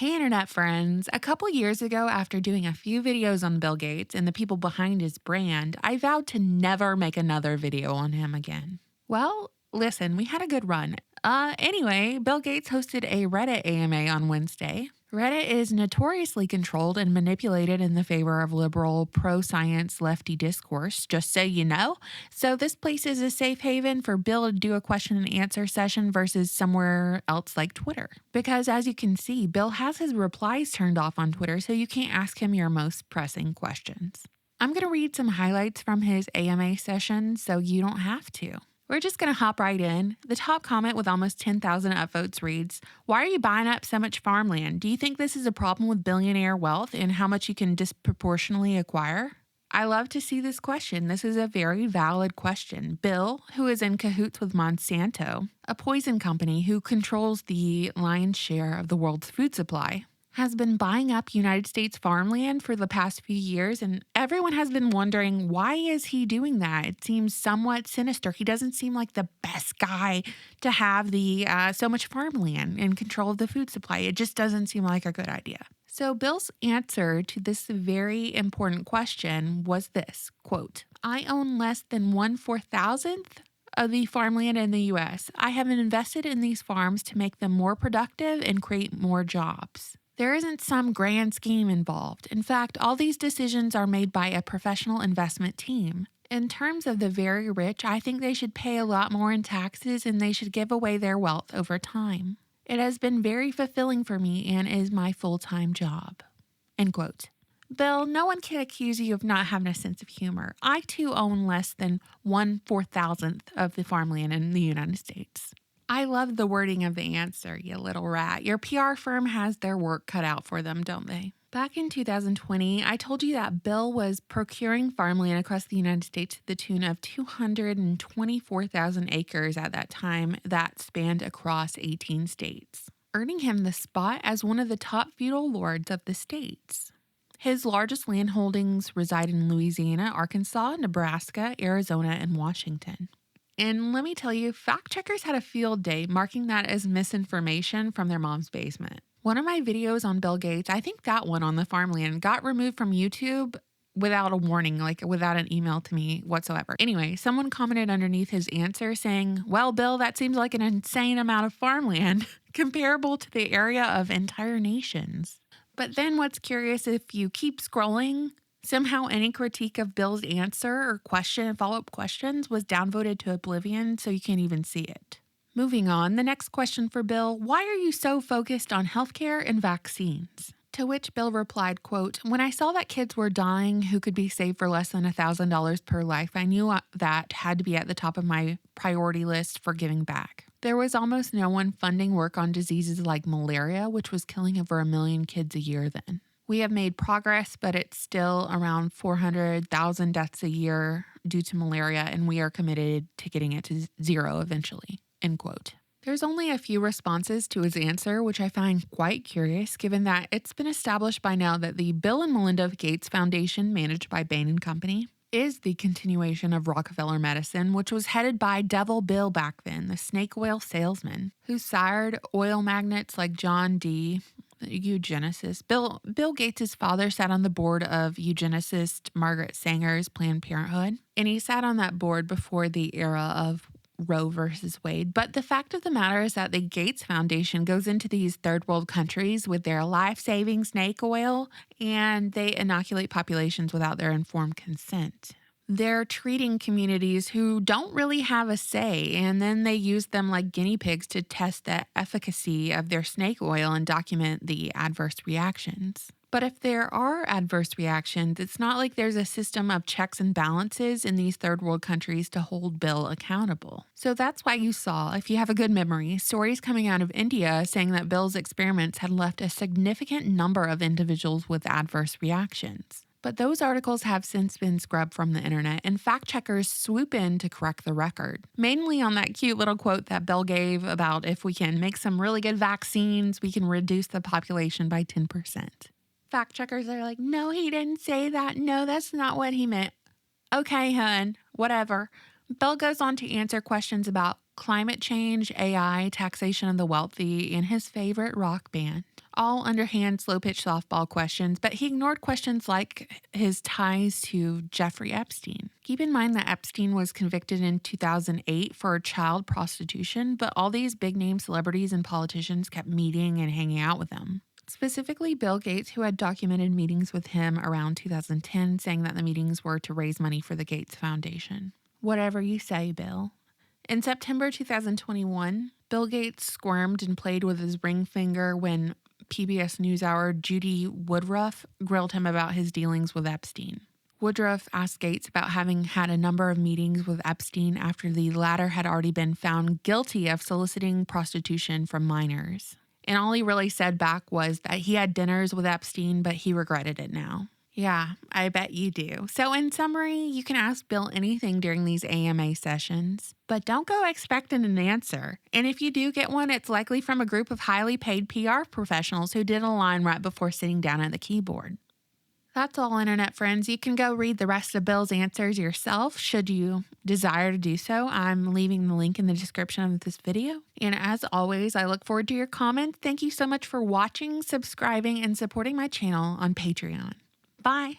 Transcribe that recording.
Hey, internet friends. A couple years ago, after doing a few videos on Bill Gates and the people behind his brand, I vowed to never make another video on him again. Well, listen, we had a good run. Anyway, Bill Gates hosted a Reddit AMA on Wednesday. Reddit is notoriously controlled and manipulated in the favor of liberal, pro science, lefty discourse, just so you know. So, this place is a safe haven for Bill to do a question and answer session versus somewhere else like Twitter. Because, as you can see, Bill has his replies turned off on Twitter, so you can't ask him your most pressing questions. I'm going to read some highlights from his AMA session so you don't have to. We're just going to hop right in. The top comment with almost 10,000 upvotes reads, "Why are you buying up so much farmland? Do you think this is a problem with billionaire wealth and how much you can disproportionately acquire?" I love to see this question. This is a very valid question. Bill, who is in cahoots with Monsanto, a poison company who controls the lion's share of the world's food supply, has been buying up United States farmland for the past few years, and everyone has been wondering, why is he doing that? It seems somewhat sinister. He doesn't seem like the best guy to have the so much farmland in control of the food supply. It just doesn't seem like a good idea. So Bill's answer to this very important question was this, quote, "I own less than 1/4000th of the farmland in the US. I have invested in these farms to make them more productive and create more jobs. There isn't some grand scheme involved. In fact, all these decisions are made by a professional investment team. In terms of the very rich, I think they should pay a lot more in taxes and they should give away their wealth over time. It has been very fulfilling for me and is my full-time job." End quote. Bill, no one can accuse you of not having a sense of humor. I too own less than 1/4000th of the farmland in the United States. I love the wording of the answer, you little rat. Your PR firm has their work cut out for them, don't they? Back in 2020, I told you that Bill was procuring farmland across the United States to the tune of 224,000 acres at that time that spanned across 18 states, earning him the spot as one of the top feudal lords of the states. His largest land holdings reside in Louisiana, Arkansas, Nebraska, Arizona, and Washington. And let me tell you, fact checkers had a field day marking that as misinformation from their mom's basement. One of my videos on Bill Gates, I think that one on the farmland, got removed from YouTube without a warning, like without an email to me whatsoever. Anyway, someone commented underneath his answer saying, "Well, Bill, that seems like an insane amount of farmland, comparable to the area of entire nations." But then what's curious, if you keep scrolling, somehow any critique of Bill's answer or question, follow-up questions, was downvoted to oblivion, so you can't even see it. Moving on, the next question for Bill, why are you so focused on healthcare and vaccines? To which Bill replied, quote, "When I saw that kids were dying who could be saved for less than $1,000 per life, I knew that had to be at the top of my priority list for giving back. There was almost no one funding work on diseases like malaria, which was killing over 1 million kids a year then. We have made progress, but it's still around 400,000 deaths a year due to malaria, and we are committed to getting it to zero eventually." End quote. There's only a few responses to his answer, which I find quite curious, given that it's been established by now that the Bill and Melinda Gates Foundation, managed by Bain and Company, is the continuation of Rockefeller Medicine, which was headed by Devil Bill back then, the snake oil salesman, who sired oil magnates like John D., eugenicist. Bill Gates' father sat on the board of eugenicist Margaret Sanger's Planned Parenthood, and he sat on that board before the era of Roe versus Wade. But the fact of the matter is that the Gates Foundation goes into these third world countries with their life-saving snake oil, and they inoculate populations without their informed consent. They're treating communities who don't really have a say, and then they use them like guinea pigs to test the efficacy of their snake oil and document the adverse reactions. But if there are adverse reactions, it's not like there's a system of checks and balances in these third world countries to hold Bill accountable. So that's why you saw, if you have a good memory, stories coming out of India saying that Bill's experiments had left a significant number of individuals with adverse reactions. But those articles have since been scrubbed from the internet, and fact checkers swoop in to correct the record. Mainly on that cute little quote that Bill gave about if we can make some really good vaccines, we can reduce the population by 10%. Fact checkers are like, "No, he didn't say that. No, that's not what he meant." Okay, hun, whatever. Bill goes on to answer questions about climate change, AI, taxation of the wealthy, and his favorite rock band. all underhand, slow pitch softball questions, but he ignored questions like his ties to Jeffrey Epstein. Keep in mind that Epstein was convicted in 2008 for child prostitution, but all these big name celebrities and politicians kept meeting and hanging out with him. Specifically, Bill Gates, who had documented meetings with him around 2010, saying that the meetings were to raise money for the Gates Foundation. Whatever you say, Bill. In September 2021, Bill Gates squirmed and played with his ring finger when PBS NewsHour Judy Woodruff grilled him about his dealings with Epstein. Woodruff asked Gates about having had a number of meetings with Epstein after the latter had already been found guilty of soliciting prostitution from minors. And all he really said back was that he had dinners with Epstein, but he regretted it now. Yeah, I bet you do. So in summary, you can ask Bill anything during these AMA sessions, but don't go expecting an answer. And if you do get one, it's likely from a group of highly paid PR professionals who did a line right before sitting down at the keyboard. That's all, internet friends. You can go read the rest of Bill's answers yourself should you desire to do so. I'm leaving the link in the description of this video. And as always, I look forward to your comments. Thank you so much for watching, subscribing, and supporting my channel on Patreon. Bye.